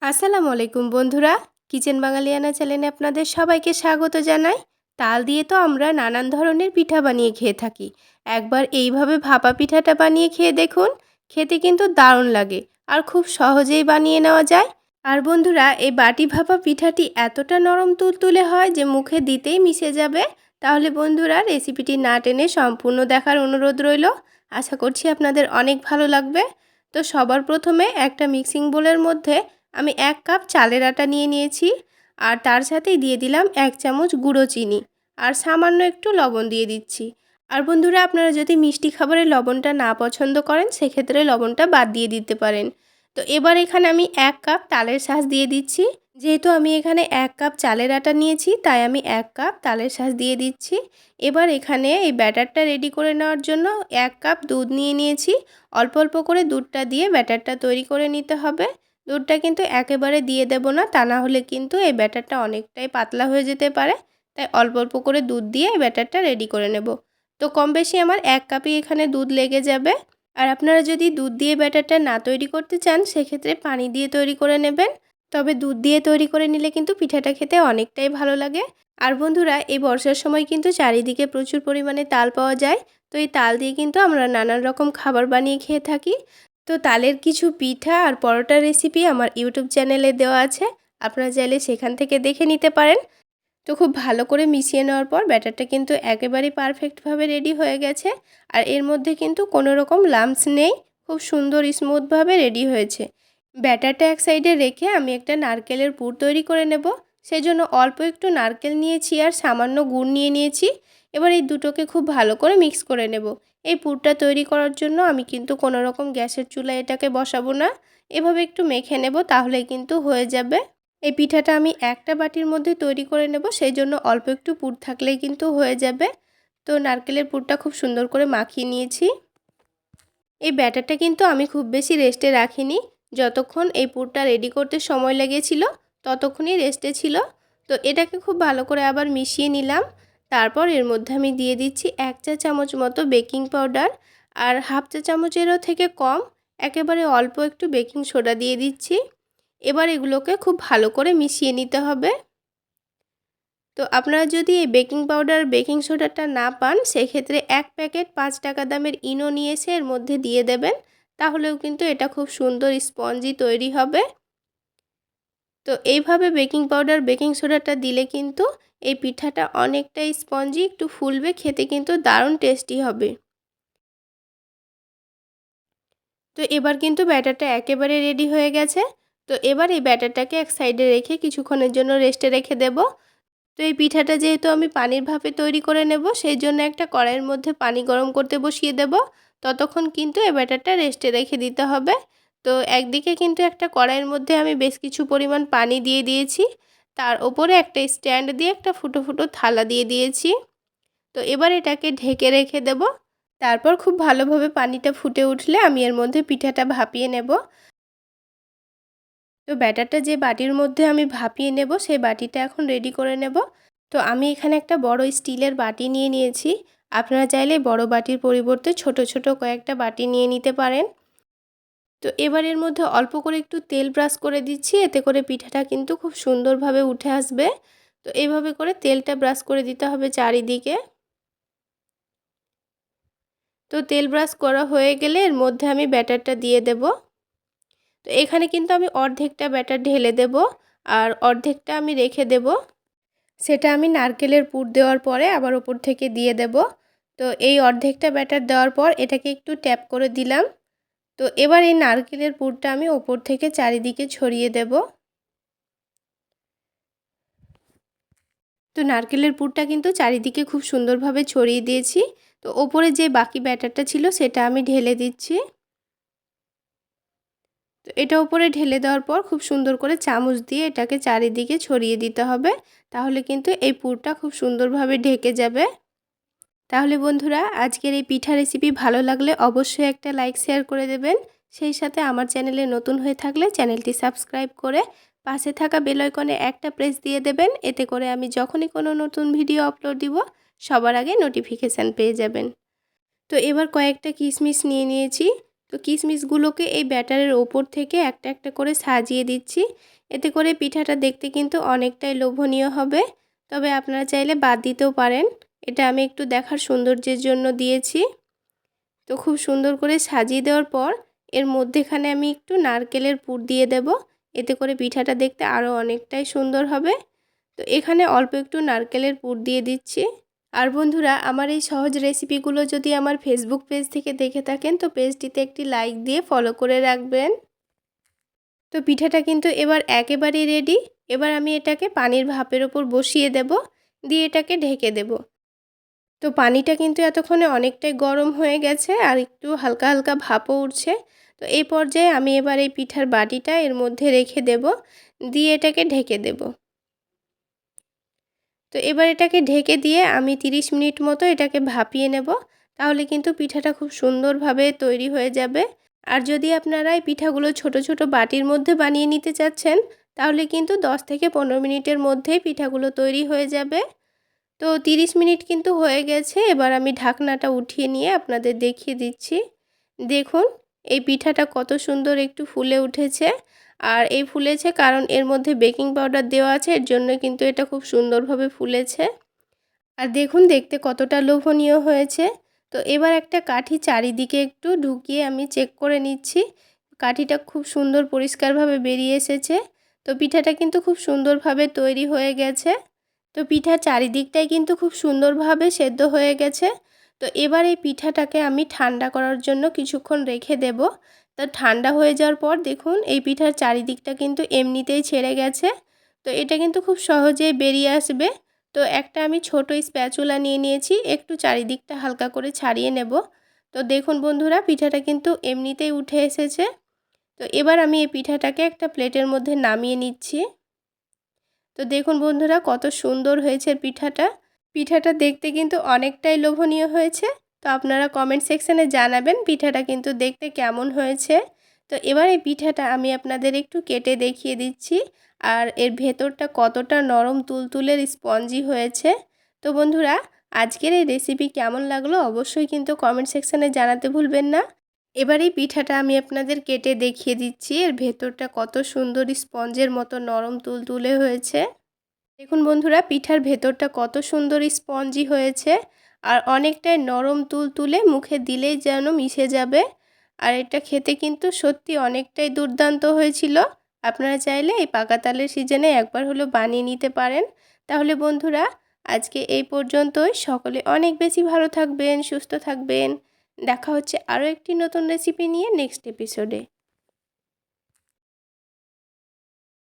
আসসালামু আলাইকুম বন্ধুরা। কিচেন বাঙালিয়ানা চ্যানেলে আপনাদের সবাইকে স্বাগত জানাই। তাল দিয়ে তো আমরা নানান ধরনের পিঠা বানিয়ে খেয়ে থাকি। একবার এইভাবে ভাপা পিঠাটা বানিয়ে খেয়ে দেখুন। খেতে কিন্তু দারুণ লাগে আর খুব সহজেই বানিয়ে নেওয়া যায়। আর বন্ধুরা, এই বাটি ভাপা পিঠাটি এতটা নরম তুলতুলে হয় যে মুখে দিতেই মিশে যাবে। তাহলে বন্ধুরা, রেসিপিটি না টেনে সম্পূর্ণ দেখার অনুরোধ রইল। আশা করছি আপনাদের অনেক ভালো লাগবে। তো সবার প্রথমে একটা মিক্সিং বোলের মধ্যে আমি 1 কাপ চালের আটা নিয়ে নিয়েছি, আর তার সাথেই দিয়ে দিলাম 1 চামচ গুঁড়ো চিনি আর সামান্য একটু লবণ দিয়ে দিচ্ছি। আর বন্ধুরা, আপনারা যদি মিষ্টি খাবারে লবণটা না পছন্দ করেন সেক্ষেত্রে লবণটা বাদ দিয়ে দিতে পারেন। তো এবার এখানে আমি 1 কাপ তালের শাঁস দিয়ে দিচ্ছি। যেহেতু আমি এখানে 1 কাপ চালের আটা নিয়েছি, তাই আমি 1 কাপ তালের শাঁস দিয়ে দিচ্ছি। এবার এখানে এই ব্যাটারটা রেডি করে নেওয়ার জন্য 1 কাপ দুধ নিয়ে নিয়েছি। অল্প অল্প করে দুধটা দিয়ে ব্যাটারটা তৈরি করে নিতে হবে। দুধটা কিন্তু একেবারে দিয়ে দেব না, তা না হলে কিন্তু এই ব্যাটারটা অনেকটাই পাতলা হয়ে যেতে পারে। তাই অল্প অল্প করে দুধ দিয়ে এই ব্যাটারটা রেডি করে নেব। তো কম বেশি আমার 1 কাপই এখানে দুধ লেগে যাবে। আর আপনারা যদি দুধ দিয়ে ব্যাটারটা না তৈরি করতে চান সেক্ষেত্রে পানি দিয়ে তৈরি করে নেবেন। তবে দুধ দিয়ে তৈরি করে নিলে কিন্তু পিঠাটা খেতে অনেকটাই ভালো লাগে। আর বন্ধুরা, এই বর্ষার সময় কিন্তু চারিদিকে প্রচুর পরিমাণে তাল পাওয়া যায়। তো এই তাল দিয়ে কিন্তু আমরা নানান রকম খাবার বানিয়ে খেয়ে থাকি। তো তালের কিছু পিঠা আর পরোটার রেসিপি আমার ইউটিউব চ্যানেলে দেওয়া আছে, আপনারা চাইলে সেখান থেকে দেখে নিতে পারেন। তো খুব ভালো করে মিশিয়ে নেওয়ার পর ব্যাটারটা কিন্তু একেবারেই পারফেক্টভাবে রেডি হয়ে গেছে। আর এর মধ্যে কিন্তু কোনো রকম লাম্পস নেই, খুব সুন্দর স্মুথভাবে রেডি হয়েছে। ব্যাটারটা এক সাইডে রেখে আমি একটা নারকেলের পুর তৈরি করে নেব। সেজন্য অল্প একটু নারকেল নিয়েছি আর সামান্য গুড় নিয়ে নিয়েছি। এবার এই দুটোকে খুব ভালো করে মিক্স করে নেব। এই পুরটা তৈরি করার জন্য আমি কিন্তু কোনো রকম গ্যাসের চুলায় এটাকে বসাবো না। এভাবে একটু মেখে নেব, তাহলেই কিন্তু হয়ে যাবে। এই পিঠাটা আমি একটা বাটির মধ্যে তৈরি করে নেব, সেই জন্য অল্প একটু পুর থাকলেই কিন্তু হয়ে যাবে। তো নারকেলের পুরটা খুব সুন্দর করে মাখিয়ে নিয়েছি। এই ব্যাটারটা কিন্তু আমি খুব বেশি রেস্টে রাখিনি। যতক্ষণ এই পুরটা রেডি করতে সময় লেগেছিল ততক্ষণই রেস্টে ছিল। তো এটাকে খুব ভালো করে আবার মিশিয়ে নিলাম। তারপর এর মধ্যে আমি দিয়ে দিচ্ছি 1 চা চামচ মতো বেকিং পাউডার, আর হাফ চা চামচেরও থেকে কম একেবারে অল্প একটু বেকিং সোডা দিয়ে দিচ্ছি। এবার এগুলোকে খুব ভালো করে মিশিয়ে নিতে হবে। তো আপনারা যদি এই বেকিং পাউডার বেকিং সোডাটা না পান সেক্ষেত্রে 1 প্যাকেট 5 টাকা দামের ইনো নিয়ে এসে এর মধ্যে দিয়ে দেবেন। তাহলেও কিন্তু এটা খুব সুন্দর স্পঞ্জি তৈরি হবে। তো এইভাবে বেকিং পাউডার বেকিং সোডাটা দিলে কিন্তু এই পিঠাটা অনেকটা স্পঞ্জি, একটু ফুলবে, খেতে কিন্তু দারুণ টেস্টি হবে। তো এবার কিন্তু ব্যাটারটা একেবারে রেডি হয়ে গেছে। তো এবার এই ব্যাটারটাকে এক সাইডে রেখে কিছুক্ষণের জন্য রেস্টে রেখে দেব। তো এই পিঠাটা যেহেতু আমি পানির ভাপে তৈরি করে নেব, সেই জন্য একটা কড়াইয়ের মধ্যে পানি গরম করতে বসিয়ে দেব। ততক্ষণ কিন্তু এই ব্যাটারটা রেস্টে রেখে দিতে হবে। তো একদিকে কিন্তু একটা কড়াইয়ের মধ্যে আমি বেশ কিছু পরিমাণ পানি দিয়ে দিয়েছি। তার ওপরে একটা স্ট্যান্ড দিয়ে একটা ফুটো ফুটো থালা দিয়ে দিয়েছি। তো এবার এটাকে ঢেকে রেখে দেব। তারপর খুব ভালোভাবে পানিটা ফুটে উঠলে আমি এর মধ্যে পিঠাটা ভাপিয়ে নেব। তো ব্যাটারটা যে বাটির মধ্যে আমি ভাপিয়ে নেব সেই বাটিটা এখন রেডি করে নেব। তো আমি এখানে একটা বড় স্টিলের বাটি নিয়ে নিয়েছি। আপনারা চাইলে বড় বাটির পরিবর্তে ছোট ছোট কয়েকটা বাটি নিয়ে নিতে পারেন। তো এবার এর মধ্যে অল্প করে একটু তেল ব্রাশ করে দিচ্ছি, এতে করে পিঠাটা কিন্তু খুব সুন্দরভাবে উঠে আসবে। তো এইভাবে করে তেলটা ব্রাশ করে দিতে হবে চারিদিকে। তো তেল ব্রাশ করা হয়ে গেলে এর মধ্যে আমি ব্যাটারটা দিয়ে দেব। তো এখানে কিন্তু আমি অর্ধেকটা ব্যাটার ঢেলে দেব, আর অর্ধেকটা আমি রেখে দেব। সেটা আমি নারকেলের পুর দেওয়ার পরে আবার ওপর থেকে দিয়ে দেব। তো এই অর্ধেকটা ব্যাটার দেওয়ার পর এটাকে একটু ট্যাপ করে দিলাম। তো এবার এই নারকেলের পুরটা আমি ওপর থেকে চারিদিকে ছড়িয়ে দেব। তো নারকেলের পুরটা কিন্তু চারিদিকে খুব সুন্দরভাবে ছড়িয়ে দিয়েছি। তো ওপরে যে বাকি ব্যাটারটা ছিল সেটা আমি ঢেলে দিচ্ছি। তো এটা উপরে ঢেলে দেওয়ার পর খুব সুন্দর করে চামচ দিয়ে এটাকে চারিদিকে ছড়িয়ে দিতে হবে। তাহলে কিন্তু এই পুরটা খুব সুন্দরভাবে ঢেকে যাবে। তাহলে বন্ধুরা, আজকের এই পিঠা রেসিপি ভালো লাগলে অবশ্যই একটা লাইক শেয়ার করে দেবেন। সেই সাথে আমার চ্যানেলে নতুন হয়ে থাকলে চ্যানেলটি সাবস্ক্রাইব করে পাশে থাকা বেল আইকনে একটা প্রেস দিয়ে দেবেন। এতে করে আমি যখনই কোনো নতুন ভিডিও আপলোড দিব সবার আগে নোটিফিকেশান পেয়ে যাবেন। তো এবার কয়েকটা কিশমিশ নিয়ে নিয়েছি। তো কিশমিশগুলোকে এই ব্যাটারের ওপর থেকে একটা একটা করে সাজিয়ে দিচ্ছি। এতে করে পিঠাটা দেখতে কিন্তু অনেকটাই লোভনীয় হবে। তবে আপনারা চাইলে বাদ দিতেও পারেন। এটা আমি একটু দেখার সৌন্দর্যের জন্য দিয়েছি। তো খুব সুন্দর করে সাজিয়ে দেওয়ার পর এর মধ্যেখানে আমি একটু নারকেলের পুর দিয়ে দেব। এতে করে পিঠাটা দেখতে আরও অনেকটাই সুন্দর হবে। তো এখানে অল্প একটু নারকেলের পুর দিয়ে দিচ্ছি। আর বন্ধুরা, আমার এই সহজ রেসিপিগুলো যদি আমার ফেসবুক পেজ থেকে দেখে থাকেন তো পেজটিতে একটি লাইক দিয়ে ফলো করে রাখবেন। তো পিঠাটা কিন্তু এবার একেবারেই রেডি। এবার আমি এটাকে পানির ভাপের ওপর বসিয়ে দেব, দিয়ে এটাকে ঢেকে দেব। তো পানিটা কিন্তু এতক্ষণে অনেকটাই গরম হয়ে গেছে আর একটু হালকা হালকা ভাপও উঠছে। তো এই পর্যায়ে আমি এবার এই পিঠার বাটিটা এর মধ্যে রেখে দেব, দিয়ে এটাকে ঢেকে দেব। তো এবার এটাকে ঢেকে দিয়ে আমি 30 মিনিট মতো এটাকে ভাপিয়ে নেব। তাহলে কিন্তু পিঠাটা খুব সুন্দরভাবে তৈরি হয়ে যাবে। আর যদি আপনারা এই পিঠাগুলো ছোট ছোট বাটির মধ্যে বানিয়ে নিতে চাচ্ছেন তাহলে কিন্তু 10 থেকে 15 মিনিটের মধ্যেই পিঠাগুলো তৈরি হয়ে যাবে। তো 30 মিনিট কিন্তু হয়ে গেছে। এবার আমি ঢাকনাটা উঠিয়ে নিয়ে আপনাদের দেখিয়ে দিচ্ছি। দেখুন এই পিঠাটা কত সুন্দর একটু ফুলে উঠেছে। আর এই ফুলেছে কারণ এর মধ্যে বেকিং পাউডার দেওয়া আছে, এর জন্য কিন্তু এটা খুব সুন্দরভাবে ফুলেছে। আর দেখুন দেখতে কতটা লোভনীয় হয়েছে। তো এবার একটা কাঠি চারিদিকে একটু ঢুকিয়ে আমি চেক করে নিচ্ছি। কাঠিটা খুব সুন্দর পরিষ্কারভাবে বেরিয়ে এসেছে। তো পিঠাটা কিন্তু খুব সুন্দরভাবে তৈরি হয়ে গেছে। তো পিঠার চারিদিকটাই কিন্তু খুব সুন্দরভাবে সেদ্ধ হয়ে গেছে। তো এবার এই পিঠাটাকে আমি ঠান্ডা করার জন্য কিছুক্ষণ রেখে দেব। তো ঠান্ডা হয়ে যাওয়ার পর দেখুন এই পিঠার চারিদিকটা কিন্তু এমনিতেই ছেড়ে গেছে। তো এটা কিন্তু খুব সহজেই বেরিয়ে আসবে। তো একটা আমি ছোট স্প্যাচুলা নিয়ে নিয়েছি, একটু চারিদিকটা হালকা করে ছাড়িয়ে নেব। তো দেখুন বন্ধুরা পিঠাটা কিন্তু এমনিতেই উঠে এসেছে। তো এবার আমি এই পিঠাটাকে একটা প্লেটের মধ্যে নামিয়ে নিচ্ছি। তো দেখুন বন্ধুরা কত সুন্দর হয়েছে পিঠাটা। পিঠাটা দেখতে কিন্তু অনেকটাই লোভনীয় হয়েছে। তো আপনারা কমেন্ট সেকশানে জানাবেন পিঠাটা কিন্তু দেখতে কেমন হয়েছে। তো এবার এই পিঠাটা আমি আপনাদের একটু কেটে দেখিয়ে দিচ্ছি। আর এর ভেতরটা কতটা নরম তুলতুলের স্পঞ্জি হয়েছে। তো বন্ধুরা, আজকের এই রেসিপি কেমন লাগলো অবশ্যই কিন্তু কমেন্ট সেকশানে জানাতে ভুলবেন না। এবার এই পিঠাটা আমি আপনাদের কেটে দেখিয়ে দিচ্ছি। এর ভেতরটা কত সুন্দর স্পঞ্জের মতো নরম তুলতুলে হয়েছে। দেখুন বন্ধুরা পিঠার ভেতরটা কত সুন্দর স্পঞ্জি হয়েছে আর অনেকটাই নরম তুলতুলে, মুখে দিলেই যেন মিশে যাবে। আর এটা খেতে কিন্তু সত্যি অনেকটাই দুর্দান্ত হয়েছিল। আপনারা চাইলে এই পাকা তালের সিজনে একবার হলেও বানিয়ে নিতে পারেন। তাহলে বন্ধুরা, আজকে এই পর্যন্তই। সকলে অনেক বেশি ভালো থাকবেন, সুস্থ থাকবেন। দেখা হচ্ছে আরও একটি নতুন রেসিপি নিয়ে নেক্সট এপিসোডে।